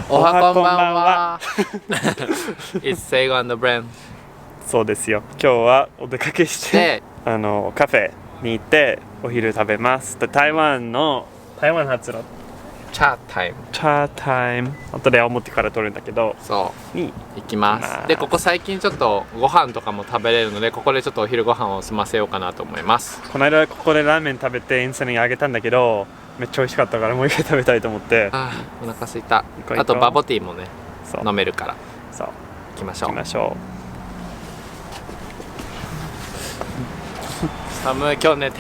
おはこんばんは。It's Seigo and Bren。そうですよ。今日はお出かけしてカフェに行ってお昼食べます。台湾発のチャータイム。後で表から撮るんだけど、そうに行きます。でここ最近ちょっとご飯とかも食べれるので、ここでちょっとお昼ご飯を済ませようかなと思います。この間ここでラーメン食べてインスタにあげたんだけど、めっちゃ美味しかったからもう一回食べたいと思って。あー、お腹すいた。行こうあとバボティーもねそう飲めるから。そう行きましょう。寒い。今日ね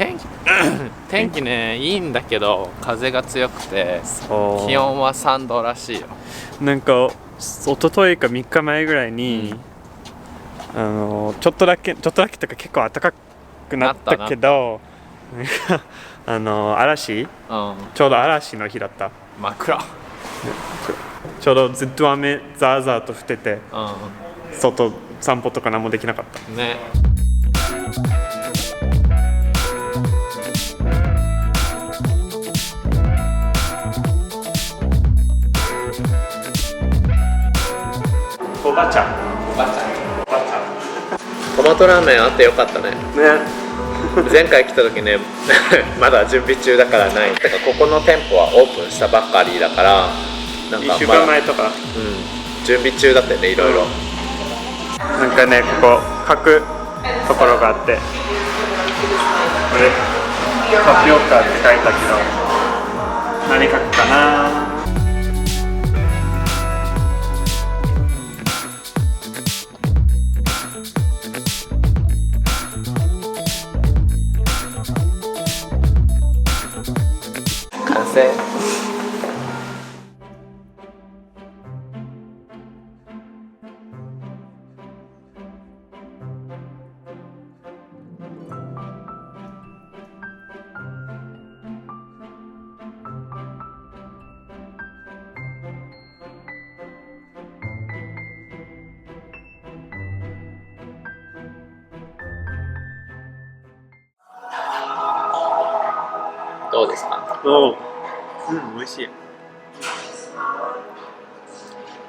天気ねいいんだけど風が強くて、気温は3度らしいよ。なんか一昨日か3日前ぐらいに、ちょっとだけとか結構暖かくなったけど、嵐、ちょうど嵐の日だった。真っ暗。ちょうどずっと雨ザーザーと降ってて、外散歩とか何もできなかったね。おばちゃんトマトラーメンあってよかったね。前回来た時ねまだ準備中だからない。てかここの店舗はオープンしたばっかりだから、なんか1週間前とか、準備中だったよね、いろいろ。なんかね、ここ書くところがあって、これタピオカって書いたけど何書くかな。完成。どうですか？美味しい。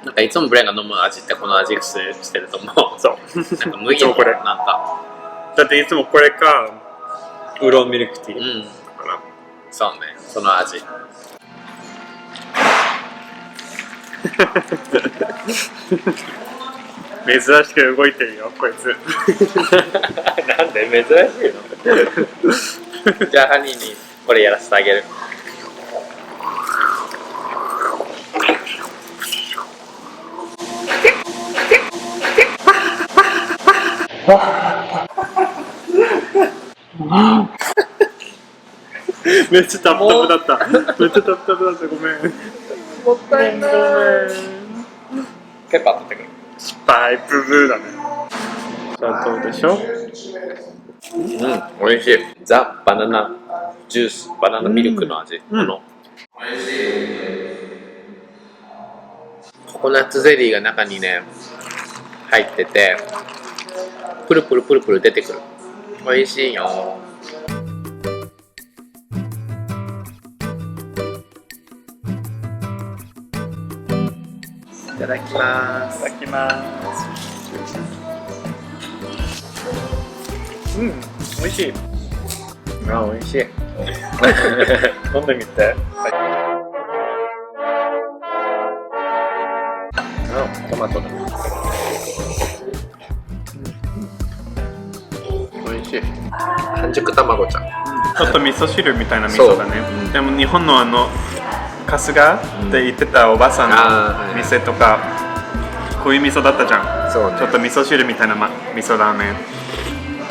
なんかいつもブレンが飲む味ってこの味がしてると思う。そう。なんか麦のこれなんか。だっていつもこれかウーロンミルクティー。そうね、その味。珍しく動いてるよ、こいつ。なんで珍しいの？じゃあハニーにこれやらせてあげる。めっちゃタプタプだった。ごめん。もったいない。ペッパー取ってくる。失敗ブブーだね。じゃあどうでしょう？美味しい。ザ・バナナジュース、バナナミルクの味。ココナッツゼリーが中にね入ってて、プルプル出てくる。美味しいよ。いただきます。美味しい。美味しい。飲んでみて。トマトだ。美味しい。半熟卵ちゃん。ちょっと味噌汁みたいな味噌だね。でも日本の春日って言ってたおばさんの店とか、こういう味噌だったじゃん。そうね。ちょっと味噌汁みたいな味噌ラーメン。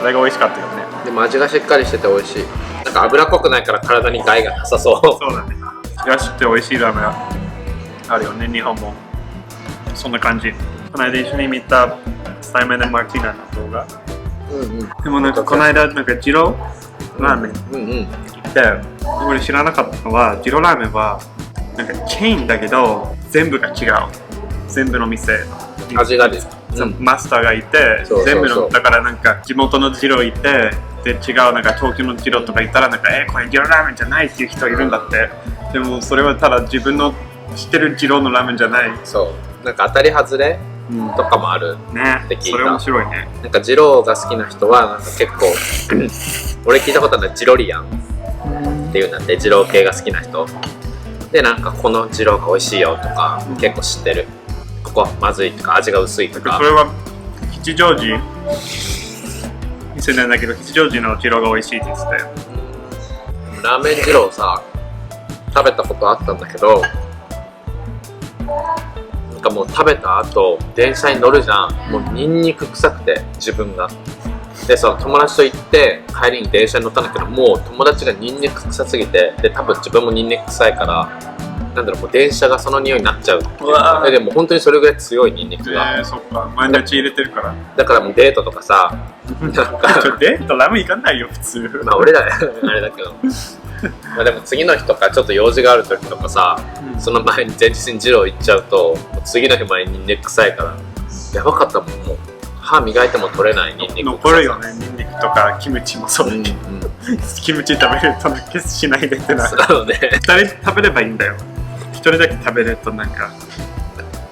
あれが美味しかったよね。でも味がしっかりしてて美味しい。なんか脂っこくないから体に害がなさそう。そうだね。味がして美味しいラーメンあるよね、日本も。そんな感じ。この間一緒に見たサイモン&マーティナの動画。でもなんかこの間なんかジローラーメン行って、俺知らなかったのはジローラーメンはなんかチェーンだけど全部が違う。全部の店。味がですか？マスターがいて、そうそうそう全部のだからなんか地元の二郎いて、で違うなんか東京の二郎とか行ったらなんかこれ二郎ラーメンじゃないっていう人いるんだって。でもそれはただ自分の知ってる二郎のラーメンじゃない。そうなんか当たり外れとかもあるね。って聞いた。それ面白いね。なんか二郎が好きな人はなんか結構俺聞いたことあるのはジロリアンっていうんだって、二郎系が好きな人で、なんかこの二郎が美味しいよとか結構知ってる。ここはまずいとか味が薄いとか。それは吉祥寺店なんだけど、吉祥寺の二郎が美味しいって言ってたよ。ラーメン二郎さ食べたことあったんだけど、なんかもう食べた後電車に乗るじゃん。もうニンニク臭くて自分が。でその友達と行って帰りに電車に乗ったんだけど、もう友達がニンニク臭すぎて、で多分自分もニンニク臭いから、なんだろう、もう電車がその匂いになっちゃう。でも本当にそれぐらい強いニンニクが。そっか、毎日入れてるから。だからもうデートとかさ、なんかデートラーメン行かないよ普通。まあ俺らあれだけど。まあでも次の日とかちょっと用事がある時とかさ、その前日に二郎行っちゃうと、次の日までニンニク臭いからやばかったもん。もう歯磨いても取れないニンニク残るよね。ニンニクとかキムチもそうだけど、キムチ食べるとキスしないでってな。そうね。2人食べればいいんだよ。1人だけ食べるとなんか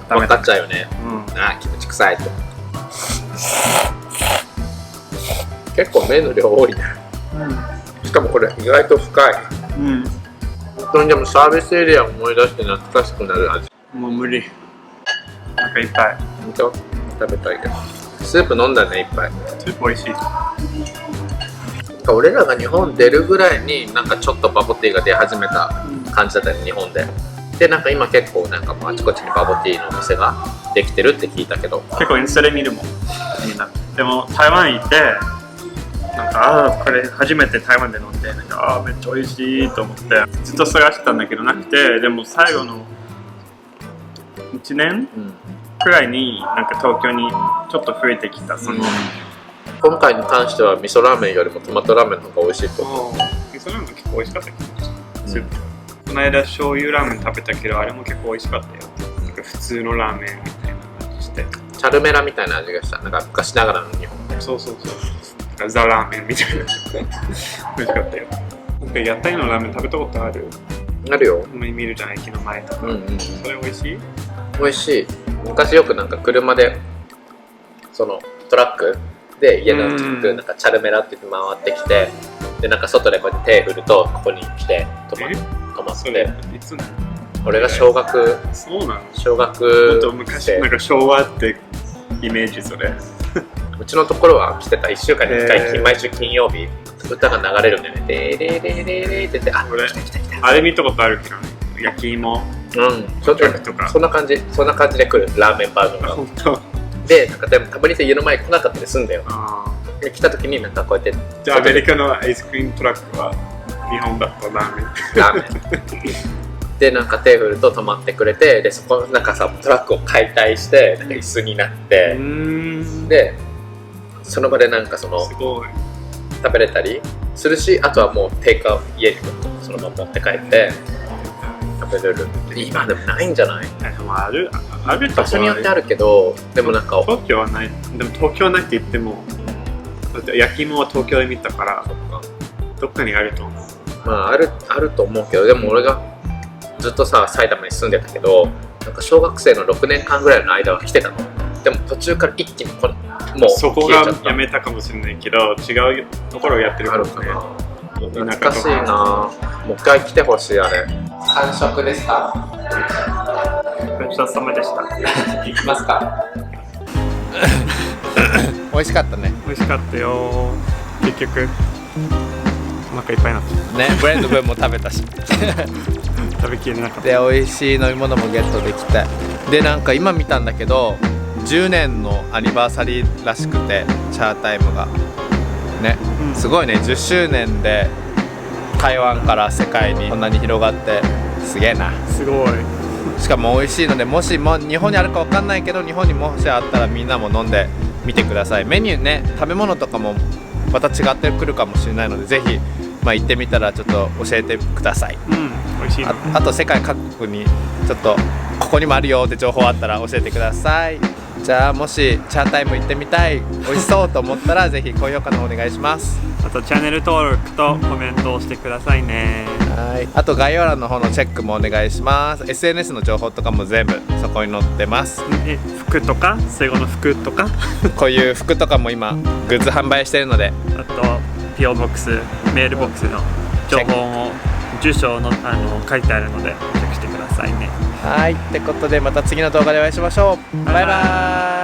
分かっちゃうよね。あ、キムチ臭いと。結構麺の量多いね。しかもこれ意外と深い。本当にでもサービスエリアを思い出して懐かしくなる味。もう無理。なんかいっぱい。本当食べたいけど。スープ飲んだね、いっぱい。スープ美味しい。俺らが日本出るぐらいになんかちょっとバボティーが出始めた感じだったよね、日本で。でなんか今結構なんかもうあちこちにバボティーのお店ができてるって聞いたけど、結構インスタで見るもんみんな。でも台湾行ってなんかこれ初めて台湾で飲んで、なんかめっちゃ美味しいと思ってずっと探してたんだけどなくて、でも最後の1年くらいになんか東京にちょっと増えてきた。その今回に関しては味噌ラーメンよりもトマトラーメンの方が美味しいと思う。味噌ラーメン結構美味しかったけど、スープ。この間醤油ラーメン食べたけど、あれも結構美味しかったよ。なんか普通のラーメンみたいな感じして、チャルメラみたいな味がした。なんか昔ながらの日本で。そうそうそう、ザラーメンみたいな美味しかったよ。なんか屋台のラーメン食べたことある？あるよ。見るじゃん、駅の前とか。それ美味しい？美味しい。昔よくなんか車でそのトラックで家の近くなんかチャルメラって言って回ってきて、でなんか外でこうやって手振るとここに来て止まって。いつなの？俺が小学。そうなの？小学。もっと昔なんか昭和ってイメージそれ。うちのところは来てた。1週間に1回、毎週金曜日歌が流れるんだよね。でレレレレレって言って、あ、俺あれ見たことあるけどね。焼き芋。ちょっとそんな感じで来るラーメンバージョンが。本当。でなんかでもたまに家の前来なかったりするんだよ。で来た時になんかこうやって。じゃあアメリカのアイスクリームトラックは日本だとラーメン。でなんかテーブルと止まってくれて、でそこなんかさトラックを解体してなんか椅子になって、でその場でなんかその食べれたりするし、あとはもうテイクアウト家にそのまま持って帰って食べれる。今でもないんじゃない？ある場所によってあるけど、でもなんか東京はない。でも東京はないって言っても、だって焼き芋は東京で見たから、どっかにあると思う。まああると思うけど、でも俺がずっとさ埼玉に住んでたけど、なんか小学生の6年間ぐらいの間は来てたの。でも途中から一気にもうそこがやめたかもしれないけど、違うところをやってるかもね。懐かしいな。もう一回来てほしい。あれ完食ですか？ごちそうさまでした。行きますか？美味しかったね。美味しかったよ。結局お腹いっぱいになったね。ブレンド分も食べたし食べきれなかった。で美味しい飲み物もゲットできて、でなんか今見たんだけど10年のアニバーサリーらしくて、チャータイムがね、すごいね。10周年で台湾から世界にこんなに広がってすげえな。すごい。しかも美味しいので、もしも日本にあるか分かんないけど、日本にもしあったらみんなも飲んでみてください。メニューね、食べ物とかもまた違ってくるかもしれないので、ぜひ、行ってみたらちょっと教えてください。美味しい。あと世界各国にちょっとここにもあるよって情報あったら教えてください。じゃあもしチャータイム行ってみたい、美味しそうと思ったらぜひ高評価の方お願いします。あとチャンネル登録とコメントをしてくださいね。はい、あと概要欄の方のチェックもお願いします。 SNS の情報とかも全部そこに載ってます。服とか水後の服とかこういう服とかも今グッズ販売してるので、あと PO ボックス、メールボックスの情報を住所の書いてあるのでチェックしてくださいね。はい、ってことでまた次の動画でお会いしましょう。バイバーイ。